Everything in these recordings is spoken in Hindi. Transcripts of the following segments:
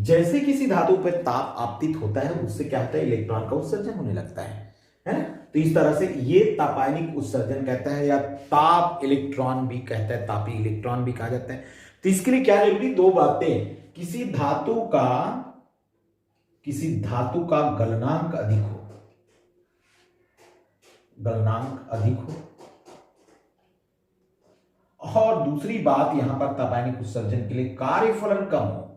जैसे किसी धातु पर ताप आपतित होता है उससे क्या होता है, इलेक्ट्रॉन का उत्सर्जन होने लगता है ना। तो इस तरह से ये तापायनिक उत्सर्जन कहता है, या ताप इलेक्ट्रॉन भी कहता है, तापी इलेक्ट्रॉन भी कहा जाता है। तो इसके लिए क्या जरूरी, दो बातें, किसी धातु का गलनांक अधिक हो, और दूसरी बात यहां पर तापायनिक उत्सर्जन के लिए कार्यफलन कम हो।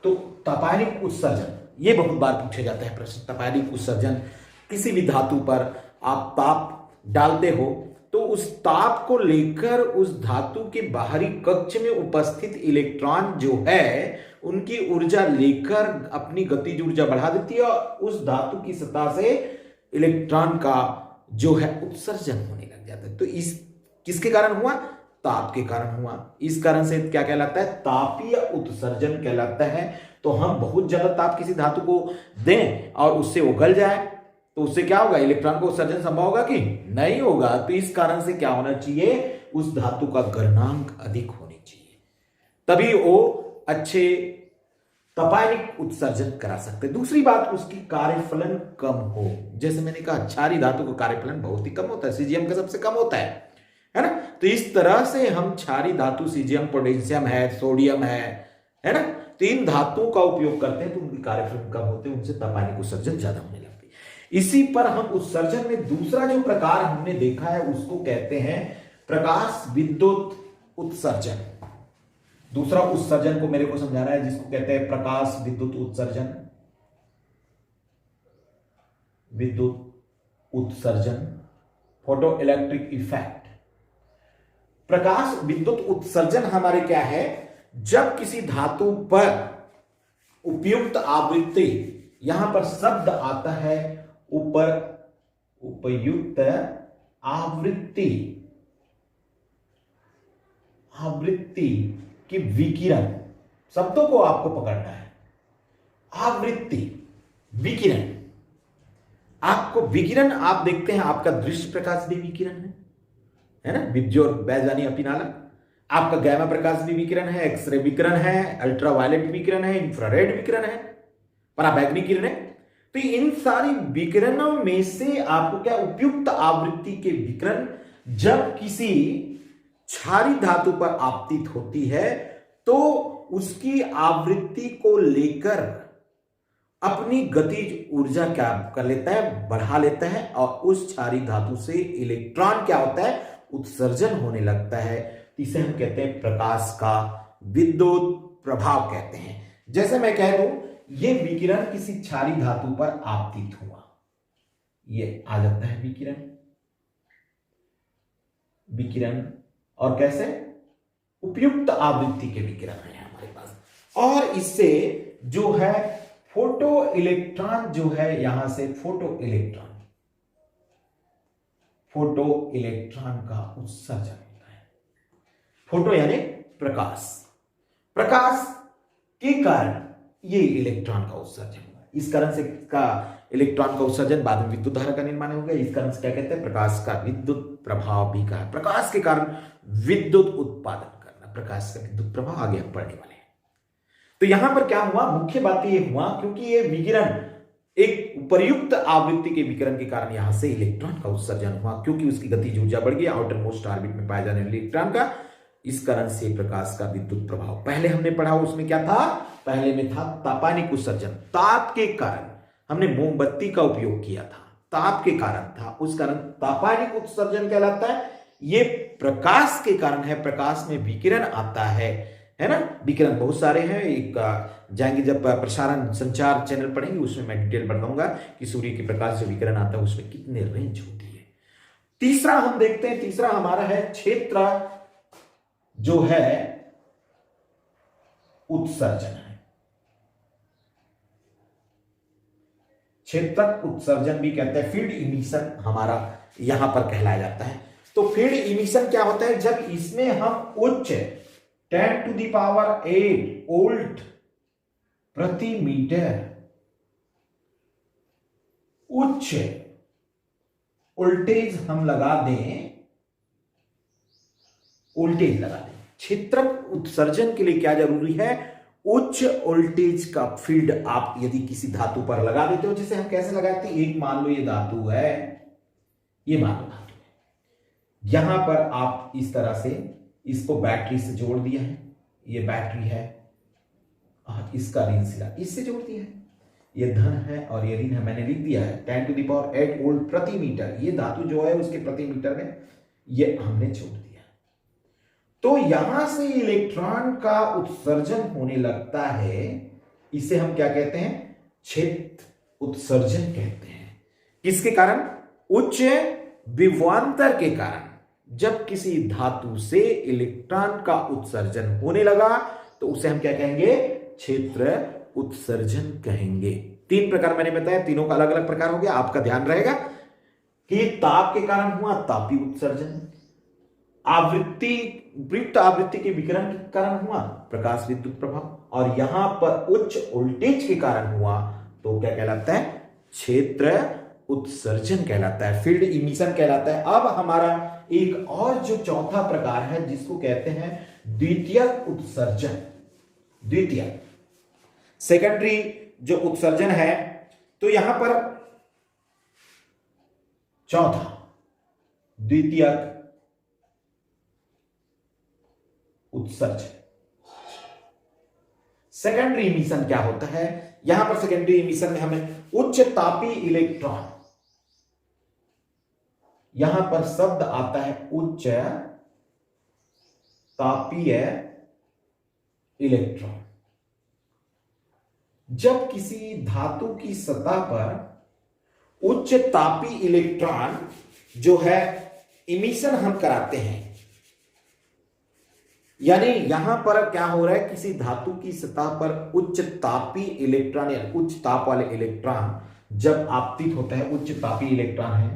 तो तापायनिक उत्सर्जन, ये बहुत बार पूछा जाता है प्रश्न, तापायनिक उत्सर्जन, किसी भी धातु पर आप ताप डालते हो तो उस ताप को लेकर उस धातु के बाहरी कक्ष में उपस्थित इलेक्ट्रॉन जो है उनकी ऊर्जा लेकर अपनी गतिज ऊर्जा बढ़ा देती है और उस धातु की सतह से इलेक्ट्रॉन का जो है उत्सर्जन होने लग जाता है। तो इस किसके कारण हुआ, ताप के कारण हुआ। इस कारण से क्या कहलाता है, तापीय उत्सर्जन कहलाता है। तो हम बहुत ज्यादा ताप किसी धातु को दें और उससे वो गल जाए तो उससे क्या होगा, इलेक्ट्रॉन का उत्सर्जन संभव होगा कि नहीं होगा। तो इस कारण से क्या होना चाहिए, उस धातु का गलनांक अधिक होनी चाहिए, तभी वो अच्छे तापायनिक उत्सर्जन करा सकते। दूसरी बात, उसकी कार्यफलन कम हो। जैसे मैंने कहा क्षारीय धातु का कार्यफलन बहुत ही कम होता है, सीजियम का सबसे कम होता है ना। तो इस तरह से हम क्षारीय धातु सीजियम, पोटेशियम है, सोडियम है ना, तो इन धातुओं का उपयोग करते हैं तो उनकी कार्यफलन कम होते हैं, उनसे तापायनिक उत्सर्जन ज्यादा होने लगती है। इसी पर हम उत्सर्जन में दूसरा जो प्रकार हमने देखा है उसको कहते हैं प्रकाश विद्युत उत्सर्जन। दूसरा उत्सर्जन को मेरे को समझाना है जिसको कहते हैं प्रकाश विद्युत उत्सर्जन, फोटो इलेक्ट्रिक इफेक्ट। प्रकाश विद्युत उत्सर्जन हमारे क्या है, जब किसी धातु पर उपयुक्त आवृत्ति, यहां पर शब्द आता है ऊपर, उपयुक्त आवृत्ति की विकिरण, शब्दों को आपको पकड़ना है। आवृत्ति, विकिरण, आपको विकिरण, आप देखते हैं आपका दृश्य प्रकाश भी विकिरण है ना, विद्युत बैजानी अपीनाला। आपका गैमा प्रकाश भी विकिरण है, एक्सरे विकिरण है, अल्ट्रावायलेट विकिरण है, इंफ्रारेड विकिरण है, पराबैंगनी किरण है। तो इन सारी विकिरणों में से आपको क्या, उपयुक्त आवृत्ति के विकिरण जब किसी क्षारीय धातु पर आपतित होती है तो उसकी आवृत्ति को लेकर अपनी गतिज ऊर्जा क्या कर लेता है, बढ़ा लेता है, और उस क्षारीय धातु से इलेक्ट्रॉन क्या होता है, उत्सर्जन होने लगता है। इसे हम कहते हैं प्रकाश का विद्युत प्रभाव कहते हैं। जैसे मैं कह दूं ये विकिरण किसी क्षारीय धातु पर आपतित हुआ, ये आ जाता है विकिरण, और कैसे, उपयुक्त आवृत्ति के विकिरण है हमारे पास। और इससे जो है फोटो इलेक्ट्रॉन जो है, यहां से फोटो इलेक्ट्रॉन का उत्सर्जन होता है। फोटो यानी प्रकाश के कारण ये इलेक्ट्रॉन का उत्सर्जन हुआ। इस कारण से इसका इलेक्ट्रॉन का उत्सर्जन, बाद में विद्युत धारा का निर्माण हो गया। इस कारण से क्या कहते हैं, प्रकाश का विद्युत प्रभाव भी कहा। प्रकाश के कारण विद्युत उत्पादन करना, प्रकाश का विद्युत प्रभाव आगे हम पढ़ने वाले हैं। तो यहां पर क्या हुआ, मुख्य बात ये हुआ क्योंकि ये विकिरण एक उपयुक्त आवृत्ति के विकिरण के कारण यहां से इलेक्ट्रॉन का उत्सर्जन हुआ, क्योंकि उसकी गतिज ऊर्जा बढ़ गई आउटर मोस्ट ऑर्बिट में पाए जाने वाले इलेक्ट्रॉन का। इस कारण से प्रकाश का विद्युत प्रभाव पहले हमने पढ़ा, उसमें क्या था, पहले में था तापायनिक उत्सर्जन। ताप के कारण हमने मोमबत्ती का उपयोग किया था, ताप के कारण था, उस कारण तापायनिक उत्सर्जन कहलाता है। ये प्रकाश के कारण है, प्रकाश में विकिरण आता है ना। विकिरण बहुत सारे हैं, एक जाएंगे जब प्रसारण संचार चैनल पढ़ेंगे उसमें मैं डिटेल बताऊंगा कि सूर्य के प्रकाश से विकिरण आता है उसमें कितने रेंज होती है। तीसरा हम देखते हैं, तीसरा हमारा है क्षेत्र जो है उत्सर्जन है। क्षेत्रक उत्सर्जन भी कहते हैं, फील्ड इमिशन हमारा यहां पर कहलाया जाता है। तो फील्ड इमिशन क्या होता है, जब इसमें हम उच्च 10⁸ वोल्ट प्रति मीटर उच्च वोल्टेज हम लगा दें, क्षेत्रक उत्सर्जन के लिए क्या जरूरी है? उच्च वोल्टेज का फील्ड आप यदि किसी धातु पर लगा देते हो, जैसे हम कैसे लगाते हैं, एक मान लो ये धातु है, ये मान लो धातु है, यहां पर आप इस तरह से इसको बैटरी से जोड़ दिया है, ये बैटरी है, इसका ऋण सिरा इससे जोड़ दिया है, ये धन है और ये ऋण है, मैंने लिख दिया है 10⁸ वोल्ट प्रति मीटर, ये धातु जो है उसके प्रति मीटर में ये हमने जोड़ दिया। तो यहां से इलेक्ट्रॉन का उत्सर्जन होने लगता है, इसे हम क्या कहते हैं? क्षेत्र उत्सर्जन कहते हैं। किसके कारण? उच्च विभवांतर के कारण। जब किसी धातु से इलेक्ट्रॉन का उत्सर्जन होने लगा तो उसे हम क्या कहेंगे? क्षेत्र उत्सर्जन कहेंगे। 3 प्रकार मैंने बताया, तीनों का अलग अलग प्रकार हो गया। आपका ध्यान रहेगा कि ताप के कारण हुआ तापीय उत्सर्जन, प्रयुक्त आवृत्ति के विकिरण के कारण हुआ प्रकाश विद्युत प्रभाव, और यहां पर उच्च वोल्टेज के कारण हुआ तो क्या कहलाता है? क्षेत्र उत्सर्जन कहलाता है, फील्ड इमिशन कहलाता है। अब हमारा एक और जो चौथा प्रकार है जिसको कहते हैं द्वितीयक उत्सर्जन। द्वितीयक सेकेंडरी जो उत्सर्जन है, तो यहां पर चौथा द्वितीयक उत्सर्जन। सेकेंडरी इमिशन क्या होता है? यहां पर सेकेंडरी इमिशन में हमें उच्च तापी इलेक्ट्रॉन, यहां पर शब्द आता है उच्च तापीय इलेक्ट्रॉन। जब किसी धातु की सतह पर उच्च तापी इलेक्ट्रॉन जो है इमिशन हम कराते हैं, यानी यहां पर क्या हो रहा है? किसी धातु की सतह पर उच्च तापी इलेक्ट्रॉन या उच्च ताप वाले इलेक्ट्रॉन जब आपतित होता है, उच्च तापी इलेक्ट्रॉन है,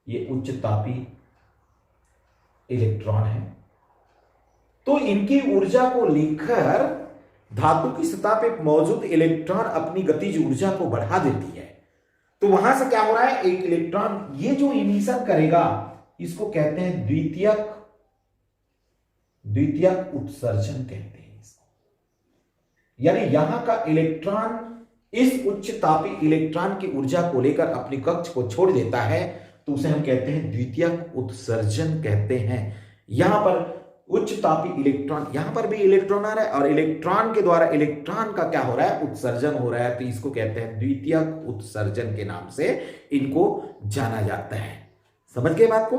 ये उच्च तापी इलेक्ट्रॉन है, तो इनकी ऊर्जा को लेकर धातु की सतह पे मौजूद इलेक्ट्रॉन अपनी गतिज ऊर्जा को बढ़ा देती है। तो वहां से क्या हो रहा है? एक इलेक्ट्रॉन ये जो इमिशन करेगा इसको कहते हैं द्वितीयक उत्सर्जन कहते हैं इसको। यानी यहां का इलेक्ट्रॉन इस उच्च तापी इलेक्ट्रॉन की ऊर्जा को लेकर अपनी कक्ष को छोड़ देता है, तो उसे हम कहते हैं द्वितीयक उत्सर्जन कहते हैं। यहां पर उच्च तापी इलेक्ट्रॉन, यहां पर भी इलेक्ट्रॉन आ रहा है और इलेक्ट्रॉन के द्वारा इलेक्ट्रॉन का क्या हो रहा है? उत्सर्जन हो रहा है, तो इसको कहते हैं द्वितीयक उत्सर्जन के नाम से इनको जाना जाता है। समझ गए बात को?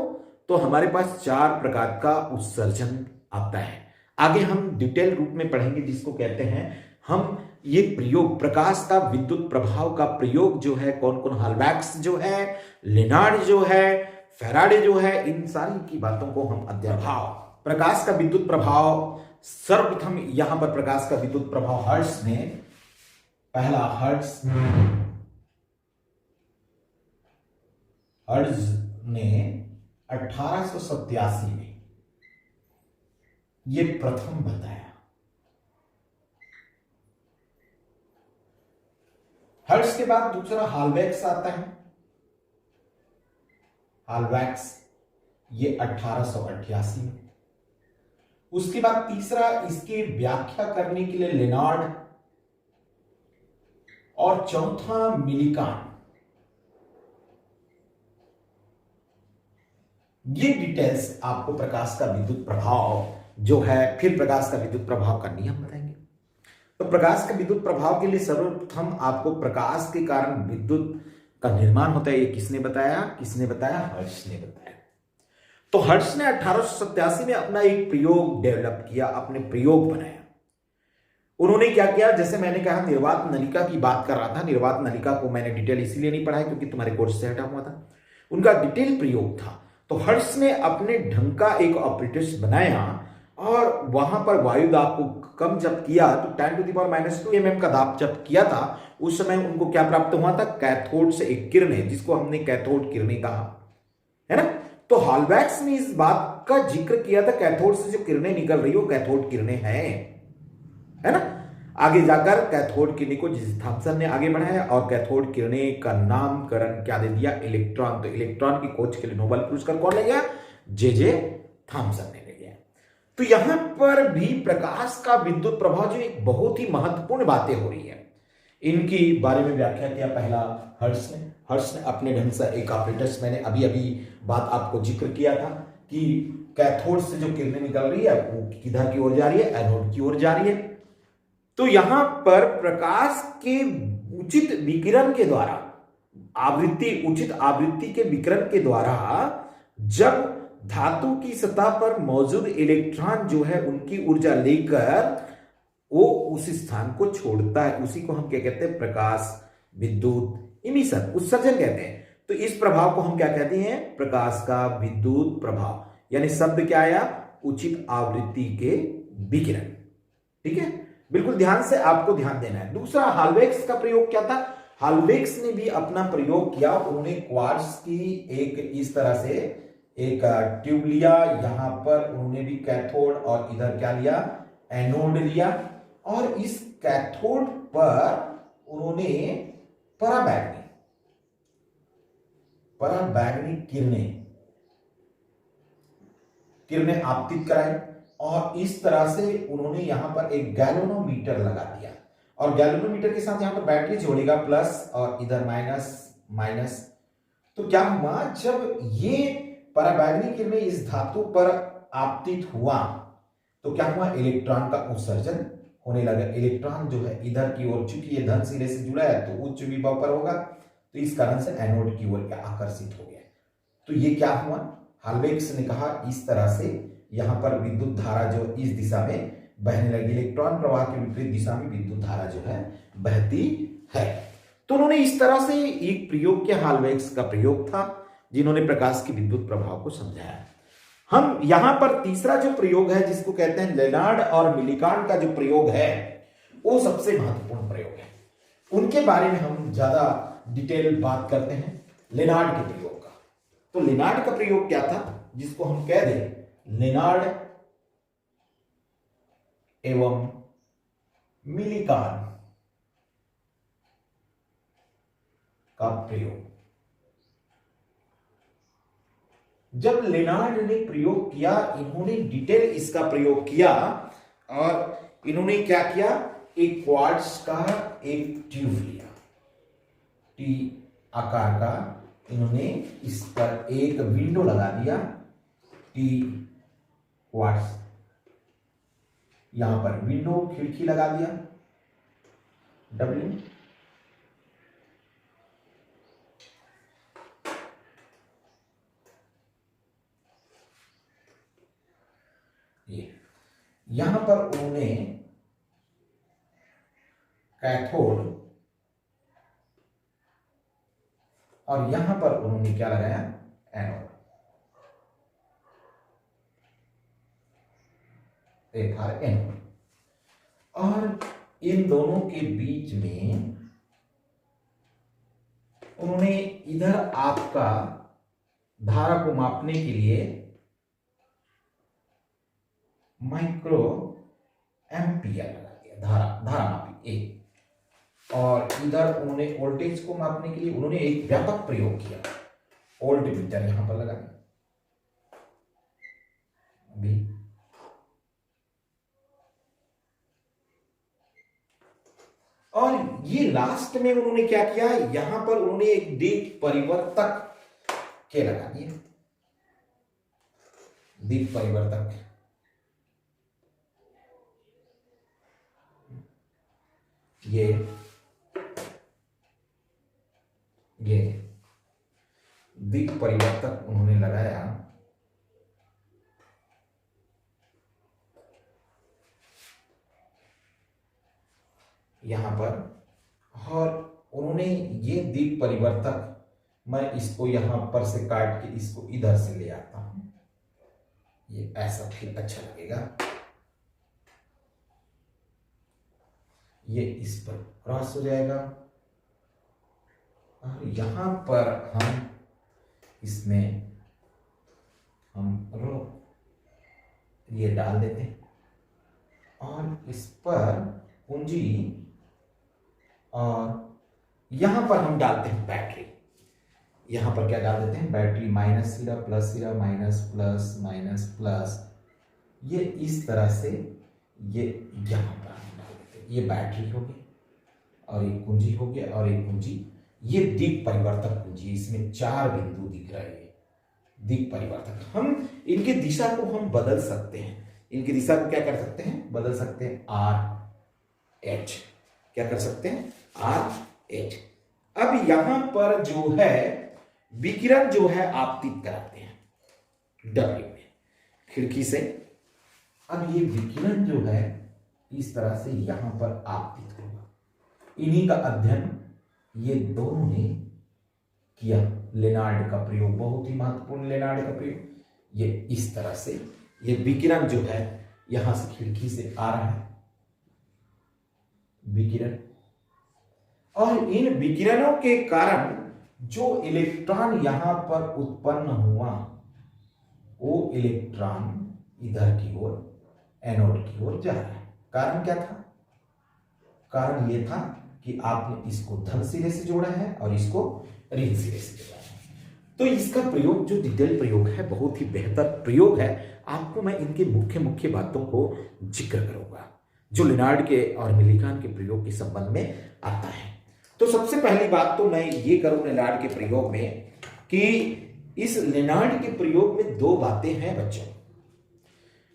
तो हमारे पास 4 प्रकार का उत्सर्जन आता है। आगे हम डिटेल रूप में पढ़ेंगे जिसको कहते हैं हम ये प्रयोग, प्रकाश का विद्युत प्रभाव का प्रयोग जो है, कौन कौन, हॉलबैक्स जो है, लेनार्ड जो है, फैराडे जो है, इन सारी की बातों को हम अध्ययन। प्रकाश का विद्युत प्रभाव, सर्वप्रथम यहां पर प्रकाश का विद्युत प्रभाव हर्ट्ज ने, पहला हर्ट्ज ने 1887 में ये प्रथम बताया। हर्ट्ज के बाद दूसरा हॉलबैक्स आता है, हॉलबैक्स ये 1888 में। उसके बाद तीसरा इसकी व्याख्या करने के लिए लेनार्ड, और चौथा मिलिकान। ये डिटेल्स आपको प्रकाश का विद्युत प्रभाव जो है, फिर प्रकाश का विद्युत प्रभाव का नियम बताएंगे। तो प्रकाश का विद्युत प्रभाव के लिए सर्वप्रथम आपको प्रकाश के कारण विद्युत का निर्माण होता है, ये किसने बताया? हर्ट्ज ने बताया। तो हर्ट्ज ने 1887 में अपना एक प्रयोग डेवलप किया, अपने प्रयोग बनाया। उन्होंने क्या किया? जैसे मैंने कहा निर्वात नलिका की बात कर रहा था, निर्वात नलिका को मैंने डिटेल इसीलिए नहीं पढ़ा है क्योंकि तुम्हारे कोर्स से हटा हुआ था, उनका डिटेल प्रयोग था। तो हर्ट्ज ने अपने ढंग का एक ऑपरेटर्स बनाया और वहां पर वायु दाब को कम जब किया तो 10⁻² mm का दाब जब किया था, उस समय उनको क्या प्राप्त हुआ था? कैथोड से एक किरणें, जिसको हमने कैथोड किरणें कहा, है ना। तो हॉलबैक्स ने इस बात का जिक्र किया था, कैथोड से जो किरणें निकल रही हो कैथोड किरणें हैं, है ना। आगे जाकर कैथोड किरणें को थॉमसन ने आगे बढ़ाया और कैथोड किरणें का नामकरण क्या दे दिया? इलेक्ट्रॉन। तो इलेक्ट्रॉन की खोज के लिए नोबेल पुरस्कार कौन ले गया? जे थॉमसन ने ले गया। तो यहां पर भी प्रकाश का विद्युत प्रभाव जो एक बहुत ही महत्वपूर्ण बातें हो रही है, इनकी बारे में व्याख्या किया पहला हर्ट्ज ने अपने ढंग से एक ऑपरेटर्स, मैंने अभी अभी बात आपको जिक्र किया था कि कैथोड से जो किरणें निकल रही है वो किधर की ओर जा रही है, एनोड की ओर जा रही है। तो यहां पर प्रकाश के उचित विकिरण के द्वारा, उचित आवृत्ति के विकिरण के द्वारा जब धातु की सतह पर मौजूद इलेक्ट्रॉन जो है उनकी ऊर्जा लेकर वो उस स्थान को छोड़ता है, उसी को हम क्या कहते हैं, प्रकाश विद्युत इमिशन, उत्सर्जन कहते हैं। तो इस प्रभाव को हम क्या कहते हैं, प्रकाश का विद्युत प्रभाव, यानी शब्द क्या आया, उचित आवृत्ति के विकिरण। ठीक है, बिल्कुल ध्यान से आपको ध्यान देना है। दूसरा हाल्वेक्स का प्रयोग क्या था, हाल्वेक्स ने भी अपना प्रयोग किया। उन्होंने क्वार्ट्ज की एक इस तरह से एक ट्यूब लिया, यहां पर उन्होंने भी कैथोड और इधर क्या लिया, एनोड लिया, और इस कैथोड पर उन्होंने पराबैंगनी किरणें आपतित कराई, और इस तरह से उन्होंने यहां पर एक गैल्वेनोमीटर लगा दिया, और गैल्वेनोमीटर के साथ यहां पर बैटरी जोड़ेगा प्लस और इधर माइनस। तो क्या हुआ, जब ये पराबैंगनी किरणें इस धातु पर आपतित हुआ तो क्या हुआ, इलेक्ट्रॉन का उत्सर्जन होने लगा। इलेक्ट्रॉन जो है इधर की ओर, चूंकि ये धन सिरे से जुड़ा है तो उच्च विभव पर होगा, तो इस कारण से एनोड की ओर आकर्षित हो गया। तो ये क्या हुआ, हाल्वेक्स ने कहा इस तरह से यहां पर विद्युत धारा जो इस दिशा में बहने लगी, इलेक्ट्रॉन प्रवाह के विपरीत दिशा में विद्युत धारा जो है बहती है। तो उन्होंने इस तरह से एक प्रयोग किया, हाल्वेक्स का प्रयोग था जिन्होंने प्रकाश के विद्युत प्रभाव को समझाया। हम यहां पर तीसरा जो प्रयोग है जिसको कहते हैं लेनार्ड और मिलिकॉन का जो प्रयोग है वो सबसे महत्वपूर्ण प्रयोग है, उनके बारे में हम ज्यादा डिटेल बात करते हैं। लेनार्ड के प्रयोग का, तो लेनार्ड का प्रयोग क्या था, जिसको हम कह दें लेनार्ड एवं मिलिकॉन का प्रयोग। जब लेनार्ड ने प्रयोग किया, इन्होंने डिटेल इसका प्रयोग किया, और इन्होंने क्या किया, एक क्वार्ट्ज का एक ट्यूब लिया, टी आकार का, इन्होंने इस पर एक विंडो लगा दिया, टी क्वार्ट्ज, यहां पर विंडो खिड़की लगा दिया, डब्ल्यू, ये यहां पर उन्होंने कैथोड और यहां पर उन्होंने क्या लगाया, एनोड, एनोड, और इन दोनों के बीच में उन्होंने इधर आपका धारा को मापने के लिए माइक्रो एम्पियर लगा दिया, धारा मापी एक, और इधर उन्होंने वोल्टेज को मापने के लिए उन्होंने एक व्यापक प्रयोग किया, वोल्ट मीटर यहां पर लगा भी, और ये लास्ट में उन्होंने क्या किया, यहां पर उन्होंने एक दीप परिवर्तक के लगा दिया, दीप परिवर्तक, ये दीप परिवर्तक उन्होंने लगाया, यहां पर, और उन्होंने ये दीप परिवर्तक, मैं इसको यहां पर से काट के इसको इधर से ले आता हूं, ये ऐसा ठीक अच्छा लगेगा, ये इस पर क्रॉस हो जाएगा, और यहां पर हम इसमें रो ये डाल देते हैं, और इस पर पूंजी, और यहां पर हम डालते हैं बैटरी, यहां पर क्या डाल देते हैं, बैटरी, माइनस सिरा प्लस सिरा, माइनस प्लस माइनस प्लस, ये इस तरह से ये यहां पर हम डाल देते हैं। ये बैटरी हो गई और एक कुंजी हो गया और एक कुंजी, ये दिक् परिवर्तक कुंजी, इसमें 4 बिंदु दिख रहे हैं दिक् परिवर्तक। हम इनकी दिशा को हम बदल सकते हैं, इनकी दिशा को क्या कर सकते हैं, बदल सकते हैं, RH, क्या कर सकते हैं, RH। अब यहां पर जो है विकिरण जो है आपतित कराते हैं W में खिड़की से। अब ये विकिरण जो है इस तरह से यहां पर आपतित होगा। इन्हीं का अध्ययन ये दोनों ने किया, लेनार्ड का प्रयोग, बहुत ही महत्वपूर्ण लेनार्ड का प्रयोग। ये इस तरह से ये विकिरण जो है यहां से खिड़की से आ रहा है विकिरण, और इन विकिरणों के कारण जो इलेक्ट्रॉन यहां पर उत्पन्न हुआ वो इलेक्ट्रॉन इधर की ओर एनोड की ओर जा रहा है। कारण क्या था, कारण ये था कि आपने इसको धन सिरे से जोड़ा है और इसको ऋण सिरे से जोड़ा है। तो इसका प्रयोग जो डिटेल प्रयोग है बहुत ही बेहतर प्रयोग है। आपको मैं इनके मुख्य मुख्य बातों को जिक्र करूंगा जो लेनार्ड के और मिलीकान के प्रयोग के संबंध में आता है। तो सबसे पहली बात तो मैं ये करूं लेनार्ड के प्रयोग में कि इस लेनार्ड के प्रयोग में 2 बातें हैं बच्चों।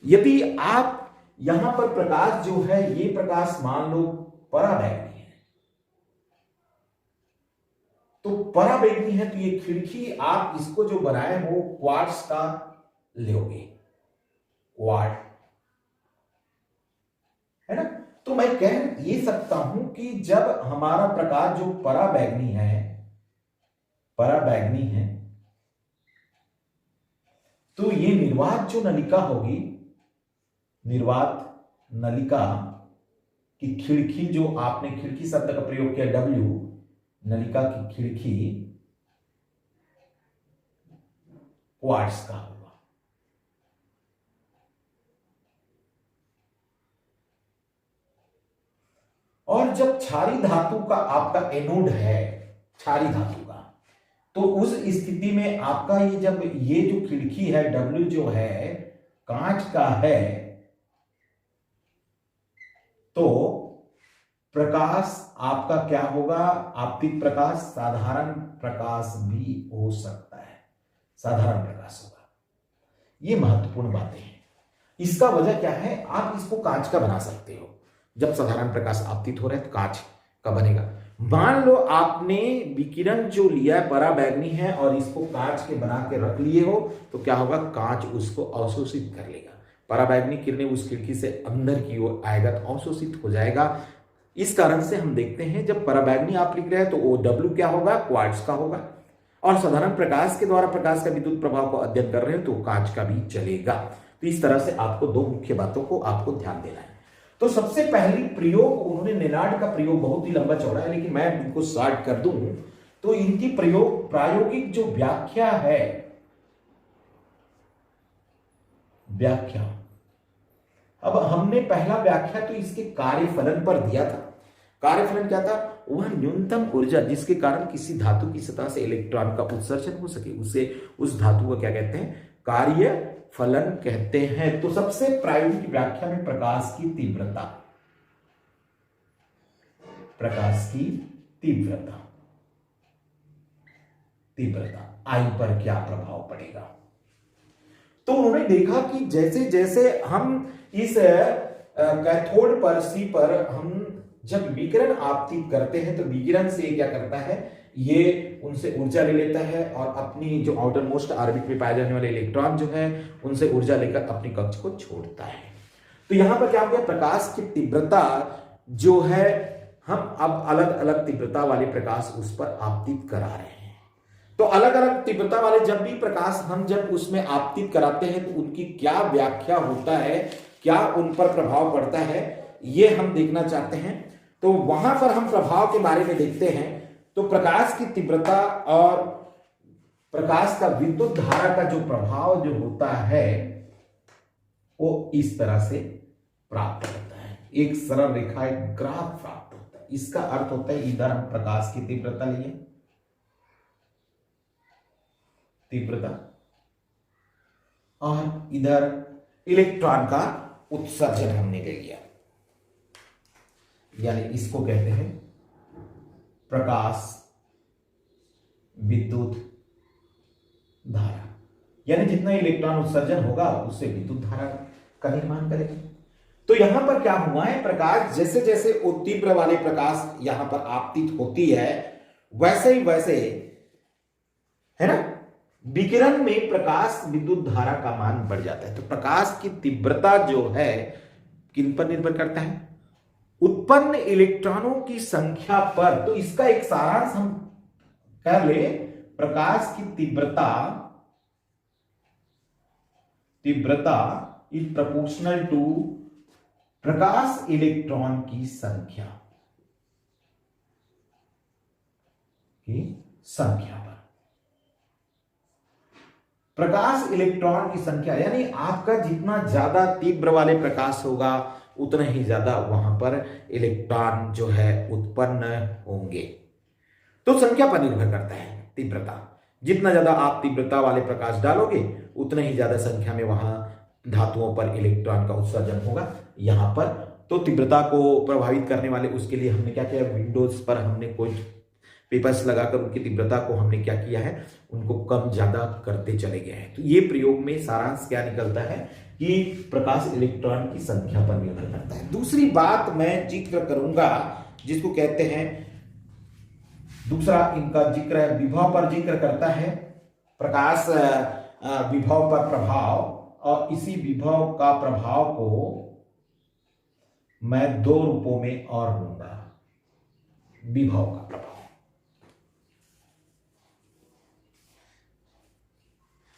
यदि आप यहां पर प्रकाश जो है ये प्रकाश मान लो पराबैंगनी है, तो पराबैंगनी है तो ये खिड़की आप इसको जो बनाए हो क्वार्ट्ज का लोगे, क्वार्ट्ज है ना। तो मैं कह ये सकता हूं कि जब हमारा प्रकाश जो पराबैंगनी है तो ये निर्वात जो नलिका होगी, निर्वात नलिका की खिड़की, जो आपने खिड़की शब्द का प्रयोग किया W, नलिका की खिड़की क्वार्ट्ज का होगा। और जब क्षारी धातु का आपका एनोड है, क्षारी धातु का, तो उस स्थिति में आपका ये जब ये जो खिड़की है W जो है कांच का है, तो प्रकाश आपका क्या होगा, आपतित प्रकाश साधारण प्रकाश भी हो सकता है, साधारण प्रकाश होगा। ये महत्वपूर्ण बातें हैं। इसका वजह क्या है, आप इसको कांच का बना सकते हो। जब साधारण प्रकाश आपतित हो रहा है तो कांच का बनेगा। मान लो आपने विकिरण जो लिया है पराबैंगनी है और इसको कांच के बना के रख लिए हो, तो क्या होगा, कांच उसको अवशोषित कर लेगा। पराबैंगनी किरणें उस खिड़की से अंदर की ओर आएगा तो अवशोषित हो जाएगा। इस कारण से हम देखते हैं जब पराबैंगनी आप लिख रहे हैं तो वो W क्या होगा, क्वार्ट्ज का होगा। और साधारण प्रकाश के द्वारा प्रकाश का विद्युत प्रभाव को अध्ययन कर रहे हैं तो कांच का भी चलेगा। तो इस तरह से आपको 2 मुख्य बातों को आपको ध्यान देना है। तो सबसे पहली प्रयोग उन्होंने लेनार्ड का प्रयोग बहुत ही लंबा चौड़ा है, लेकिन मैं इनको शॉर्ट कर दूं तो इनकी प्रयोग प्रायोगिक जो व्याख्या है, व्याख्या, अब हमने पहला व्याख्या तो इसके कार्यफलन पर दिया था। कार्यफलन क्या था, वह न्यूनतम ऊर्जा जिसके कारण किसी धातु की सतह से इलेक्ट्रॉन का उत्सर्जन हो सके, उसे उस धातु को क्या कहते हैं, कार्य फलन कहते हैं। तो सबसे प्रायोगिक व्याख्या में प्रकाश की तीव्रता, प्रकाश की तीव्रता, आई पर क्या प्रभाव पड़ेगा। तो उन्होंने देखा कि जैसे जैसे हम इस कैथोड पर C पर हम जब विकिरण आपतित करते हैं तो विकिरण से क्या करता है, ये उनसे ऊर्जा ले लेता है और अपनी जो आउटर मोस्ट ऑर्बिट में पाए जाने वाले इलेक्ट्रॉन जो है उनसे ऊर्जा लेकर अपनी कक्ष को छोड़ता है। तो यहां पर क्या हो गया, प्रकाश की तीव्रता जो है हम अब अलग अलग तीव्रता वाले प्रकाश उस पर आपतित करा रहे हैं। तो अलग अलग तीव्रता वाले जब भी प्रकाश हम जब उसमें आपतित कराते हैं तो उनकी क्या व्याख्या होता है, क्या उन पर प्रभाव पड़ता है, ये हम देखना चाहते हैं। तो वहां पर हम प्रभाव के बारे में देखते हैं। तो प्रकाश की तीव्रता और प्रकाश का विद्युत धारा का जो प्रभाव जो होता है वो इस तरह से प्राप्त होता है। एक सरल रेखा, एक ग्राफ प्राप्त होता है। इसका अर्थ होता है इधर हम प्रकाश की तीव्रता लिए, तीव्रता, और इधर इलेक्ट्रॉन का उत्सर्जन हमने ले लिया, यानी इसको कहते हैं प्रकाश विद्युत धारा। यानी जितना इलेक्ट्रॉन उत्सर्जन होगा उससे विद्युत धारा का निर्माण करेगा। तो यहां पर क्या हुआ है, प्रकाश जैसे जैसे वो तीव्र वाले प्रकाश यहां पर आपतित होती है वैसे ही वैसे, है ना, विकिरण में प्रकाश विद्युत धारा का मान बढ़ जाता है। तो प्रकाश की तीव्रता जो है किन पर निर्भर करता है, उत्पन्न इलेक्ट्रॉनों की संख्या पर। तो इसका एक सारांश हम कर ले, प्रकाश की तीव्रता इज प्रोपोर्शनल टू प्रकाश इलेक्ट्रॉन की संख्या पर। प्रकाश इलेक्ट्रॉन की संख्या, यानी आपका जितना ज्यादा तीव्र वाले प्रकाश होगा उतना ही ज्यादा वहां पर इलेक्ट्रॉन जो है उत्पन्न होंगे। तो संख्या पर निर्भर करता है तीव्रता। जितना ज्यादा आप तीव्रता वाले प्रकाश डालोगे उतना ही ज्यादा संख्या में वहां धातुओं पर इलेक्ट्रॉन का उत्सर्जन होगा। यहां पर तो तीव्रता को प्रभावित करने वाले, उसके लिए हमने क्या किया, विंडोज पर हमने कोई पेपर्स लगाकर उनकी तीव्रता को हमने क्या किया है, उनको कम ज्यादा करते चले गए हैं। तो ये प्रयोग में सारांश क्या निकलता है कि प्रकाश इलेक्ट्रॉन की संख्या पर निर्भर करता है। दूसरी बात मैं जिक्र करूंगा जिसको कहते हैं, दूसरा इनका जिक्र है, विभव पर जिक्र करता है। प्रकाश विभव पर प्रभाव, और इसी विभव का प्रभाव को मैं दो रूपों में और लूंगा। विभव का प्रभाव,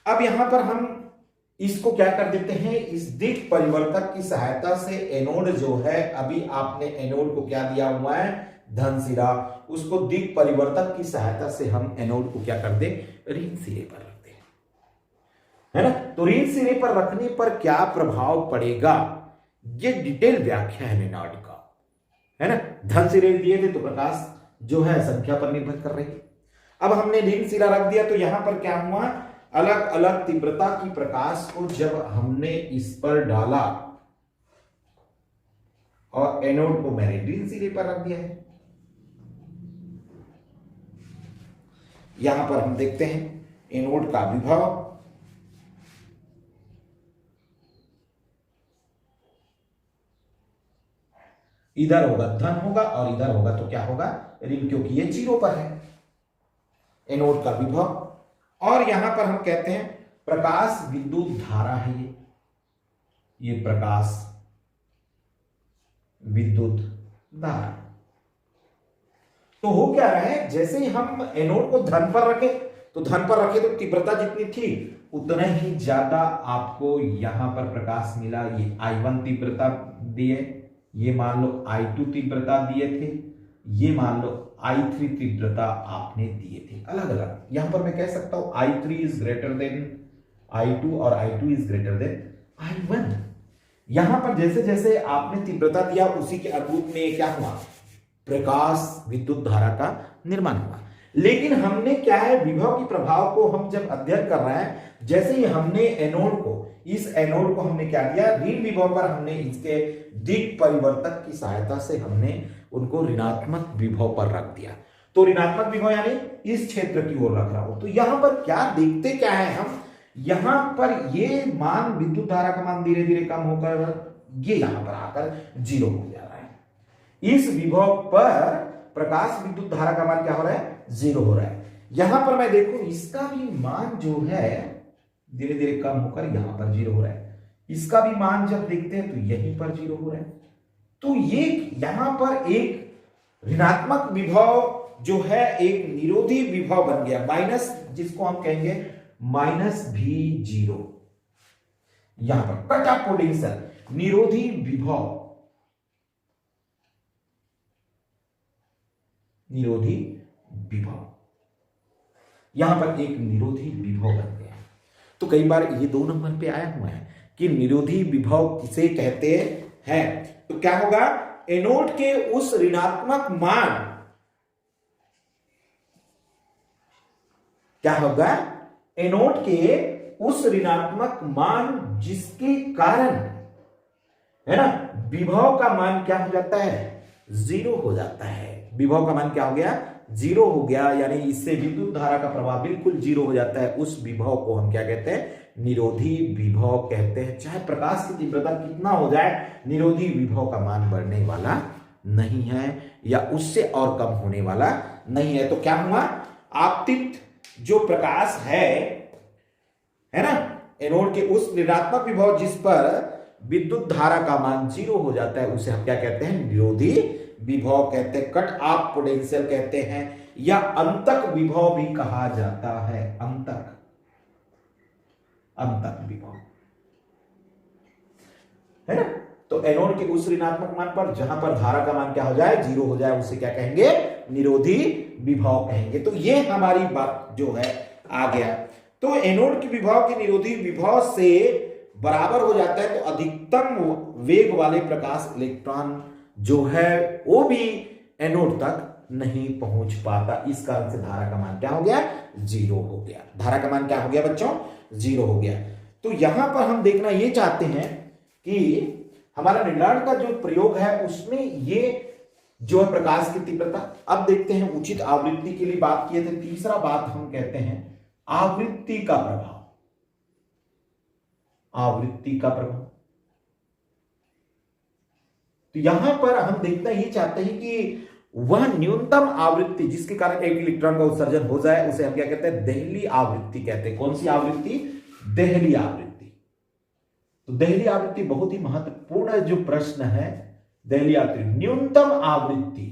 अब यहां पर हम इसको क्या कर देते हैं, इस दिक् परिवर्तक की सहायता से एनोड जो है, अभी आपने एनोड को क्या दिया हुआ है, धन सिरा, उसको दिक् परिवर्तक की सहायता से हम एनोड को क्या कर दे, ऋण सिरे पर रख दे, है ना। तो ऋण सिरे पर रखने पर क्या प्रभाव पड़ेगा, ये डिटेल व्याख्या है लेनार्ड का, है ना। धन सिरे दिए थे तो प्रकाश जो है संख्या पर निर्भर कर रही है। अब हमने ऋण सिरा रख दिया तो यहां पर क्या हुआ, अलग अलग तीव्रता की प्रकाश को जब हमने इस पर डाला और एनोड को मैंने ऋण सिरे पर रख दिया है। यहां पर हम देखते हैं एनोड का विभव, इधर होगा धन होगा और इधर होगा तो क्या होगा, ऋण, क्योंकि ये जीरो पर है एनोड का विभव। और यहां पर हम कहते हैं प्रकाश विद्युत धारा है, ये प्रकाश विद्युत धारा। तो हो क्या रहा है, जैसे ही हम एनोड को धन पर रखे तो तो तीव्रता जितनी थी उतना ही ज्यादा आपको यहां पर प्रकाश मिला। ये I1 तीव्रता दिए, ये मान लो I2 तीव्रता दिए थे, ये मान लो I3 तीव्रता आपने दिए थे अलग अलग। यहां पर मैं कह सकता हूं I3 is greater than I2 और I2 is greater than I1। यहां पर जैसे जैसे आपने तीव्रता दिया उसी के अनुरूप में क्या हुआ, प्रकाश विद्युत धारा का निर्माण हुआ। लेकिन हमने क्या है, विभव के प्रभाव को हम जब अध्ययन कर रहे हैं, जैसे ही हमने एनोड को, इस एनोड को हमने क्या किया, ऋण विभव पर हमने इसके दिक् परिवर्तक की सहायता से हमने उनको ऋणात्मक विभव पर रख दिया। तो ऋणात्मक विभव यानी इस क्षेत्र की ओर रख रहा हूं। तो यहां पर क्या देखते क्या है हम, यहां पर ये मान विद्युत धारा का मान धीरे धीरे कम होकर ये यहां पर आकर जीरो हो जा रहा है। इस विभव पर प्रकाश विद्युत धारा का मान क्या हो रहा है, जीरो हो रहा है। यहां पर मैं देखूं इसका भी मान जो है धीरे धीरे कम होकर यहां पर जीरो हो रहा है। इसका भी मान जब देखते हैं तो यहीं पर जीरो हो रहा है। तो ये यहां पर एक ऋणात्मक विभव जो है एक निरोधी विभव बन गया, माइनस, जिसको हम कहेंगे माइनस भी जीरो। यहां पर कट ऑफ पोटेंशियल, निरोधी विभव, निरोधी विभव, यहां पर एक निरोधी विभव बन गया। तो कई बार ये 2 नंबर पे आया हुआ है कि निरोधी विभव किसे कहते हैं। तो क्या होगा, एनोड के उस ऋणात्मक मान, क्या होगा, एनोड के उस ऋणात्मक मान जिसके कारण, है ना, विभव का मान क्या हो जाता है, 0 हो जाता है। विभव का मान क्या हो गया, 0 हो गया, यानी इससे विद्युत धारा का प्रवाह बिल्कुल 0 हो जाता है। उस विभव को हम क्या कहते हैं, निरोधी विभव कहते हैं। चाहे प्रकाश की तीव्रता कितना हो जाए, निरोधी विभव का मान बढ़ने वाला नहीं है या उससे और कम होने वाला नहीं है। तो क्या हुआ, आपतित जो प्रकाश है ना, एनोड के उस ऋणात्मक विभव जिस पर विद्युत धारा का मान 0 हो जाता है, उसे हम क्या कहते हैं, निरोधी विभव कहते हैं, कट ऑफ पोटेंशियल कहते हैं, या अंतक विभव भी कहा जाता है। अंतक विभव, है ना। तो एनोड के उस ऋणात्मक मान पर जहां पर धारा का मान क्या हो जाए, 0 हो जाए, उसे क्या कहेंगे, निरोधी विभव कहेंगे। तो ये हमारी बात जो है आ गया। तो एनोड के विभव के निरोधी विभव से बराबर हो जाता है, तो अधिकतम वेग वाले प्रकाश इलेक्ट्रॉन जो है वो भी एनोड तक नहीं पहुंच पाता। इस कारण से धारा का मान क्या हो गया, 0 हो गया। धारा का मान क्या हो गया बच्चों, 0 हो गया। तो यहां पर हम देखना ये चाहते हैं कि हमारा निर्णायक का जो प्रयोग है उसमें ये जो है प्रकाश की तीव्रता। अब देखते हैं उचित आवृत्ति के लिए बात किए थे। तीसरा बात हम कहते हैं आवृत्ति का प्रभाव। आवृत्ति का प्रभाव, तो यहां पर हम देखना ये चाहते हैं कि वह न्यूनतम आवृत्ति जिसके कारण एक इलेक्ट्रॉन का उत्सर्जन हो जाए, उसे हम क्या कहते हैं, देहली आवृत्ति कहते हैं। कौन सी आवृत्ति, देहली आवृत्ति। तो देहली आवृत्ति बहुत ही महत्वपूर्ण जो प्रश्न है, देहली आवृत्ति, न्यूनतम आवृत्ति,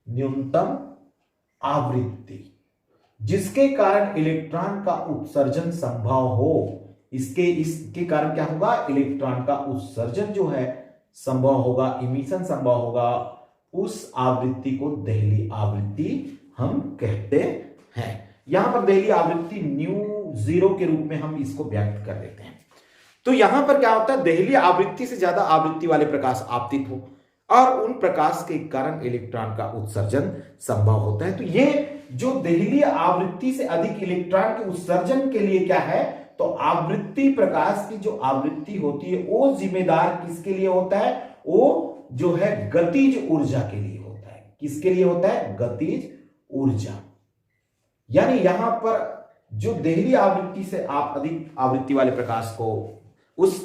न्यूनतम आवृत्ति जिसके कारण इलेक्ट्रॉन का उत्सर्जन संभव हो। इसके कारण क्या होगा, इलेक्ट्रॉन का उत्सर्जन जो है संभव होगा, इमिशन संभव होगा। उस आवृत्ति को देहली आवृत्ति हम कहते हैं। यहां पर देहली आवृत्ति ν0 के रूप में हम इसको व्यक्त कर देते हैं। तो यहां पर क्या होता है, देहली आवृत्ति से ज्यादा आवृत्ति वाले प्रकाश आपतित हो और उन प्रकाश के कारण इलेक्ट्रॉन का उत्सर्जन संभव होता है। तो ये जो देहली आवृत्ति से अधिक इलेक्ट्रॉन के उत्सर्जन के लिए क्या है, तो आवृत्ति, प्रकाश की जो आवृत्ति होती है वो जिम्मेदार किसके लिए होता है, वो जो है गतिज ऊर्जा के लिए होता है। किसके लिए होता है, गतिज ऊर्जा। यानी यहां पर जो देहली आवृत्ति से आप अधिक आवृत्ति वाले प्रकाश को उस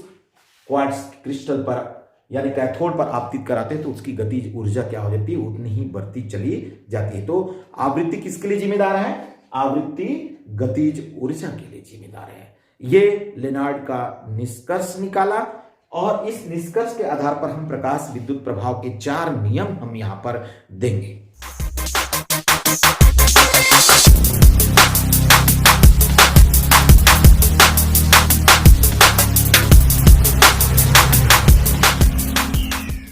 क्वार्ट्ज क्रिस्टल पर यानी कैथोड पर आपतित कराते हैं, तो उसकी गतिज ऊर्जा क्या हो जाती है, उतनी ही बढ़ती चली जाती है। तो आवृत्ति किसके लिए जिम्मेदार है, आवृत्ति गतिज ऊर्जा के लिए जिम्मेदार है। ये लेनार्ड का निष्कर्ष निकाला और इस निष्कर्ष के आधार पर हम प्रकाश विद्युत प्रभाव के 4 नियम हम यहां पर देंगे।